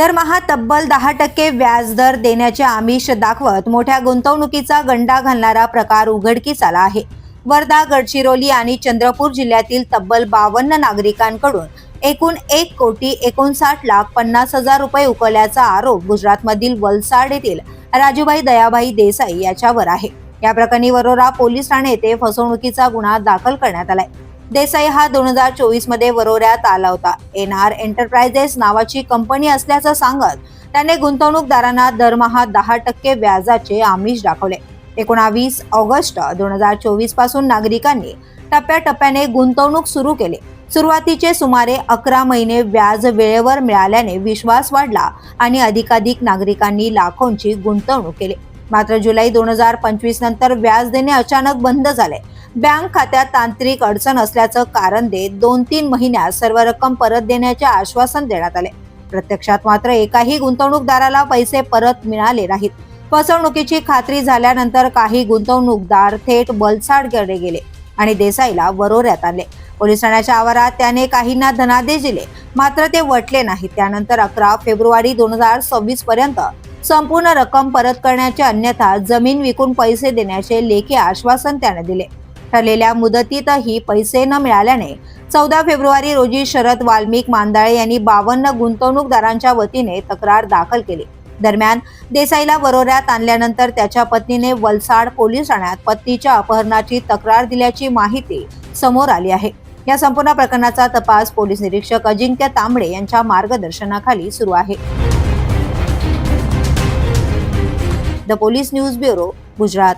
दरमहा तब्बल 10% व्याजदर देण्याचे आमिष दाखवत मोठ्या गुंतवणुकीचा गंडा घालणारा प्रकार उघडकीस आला आहे। वर्धा, गडचिरोली आणि चंद्रपूर जिल्ह्यातील तब्बल 52 नागरिकांकडून एकूण 1,59,50,000 रुपये उकळल्याचा आरोप गुजरातमधील वलसाड येथील राजूभाई दयाभाई देसाई याच्यावर आहे। या प्रकरणी वरोरा पोलीस ठाणे येथे फसवणुकीचा गुन्हा दाखल करण्यात आलाय। देसाई हा 2024 मध्ये वरोऱ्यात आला होता। NR एंटरप्राइजेस नावाची कंपनी असल्याचं सांगत त्याने गुंतवणूकदारांना दरमहा 10% व्याजाचे आमिष दाखवले। 19 ऑगस्ट 2024 पासून नागरिकांनी टप्प्याटप्प्याने गुंतवणूक सुरू केली। सुरुवातीचे सुमारे 11 महिने व्याज वेळेवर मिळाल्याने विश्वास वाढला आणि अधिकाधिक नागरिकांनी लाखोंची गुंतवणूक केली। मात्र जुलै 2025 नंतर व्याज देणे अचानक बंद झाले। बँक खात्यात तांत्रिक अडचण असल्याचं कारण देत 2-3 महिन्यात सर्व रक्कम परत देण्याचे आश्वासन देण्यात आले। प्रत्यक्षात मात्र एकाही गुंतवणूकदाराला पैसे परत मिळाले नाहीत। फसवणुकीची खात्री झाल्यानंतर काही गुंतवणूकदार थेट वलसाडकडे गेले आणि देसाईला वरोऱ्यात आणले। पोलीस ठाण्याच्या आवारात त्याने काहींना धनादेश दिले, मात्र ते वटले नाहीत। त्यानंतर 11 फेब्रुवारी 2026 पर्यंत संपूर्ण रक्कम परत करण्याचे, अन्यथा जमीन विकून पैसे देण्याचे लेखी आश्वासन त्याने दिले। ठरलेल्या मुदतीतही पैसे न मिळाल्याने 14 फेब्रुवारी रोजी शरद वाल्मिक मांदाळे यांनी 52 गुंतवणूकदारांच्या वतीने तक्रार दाखल केली। दरम्यान देसाईला वरोऱ्यात आणल्यानंतर त्याच्या पत्नीने वलसाड पोलीस ठाण्यात पतीच्या अपहरणाची तक्रार दिल्याची माहिती समोर आली आहे। या संपूर्ण प्रकरणाचा तपास पोलीस निरीक्षक अजिंक्य तांबडे यांच्या मार्गदर्शनाखाली सुरू आहे। The police news bureau, Gujarat.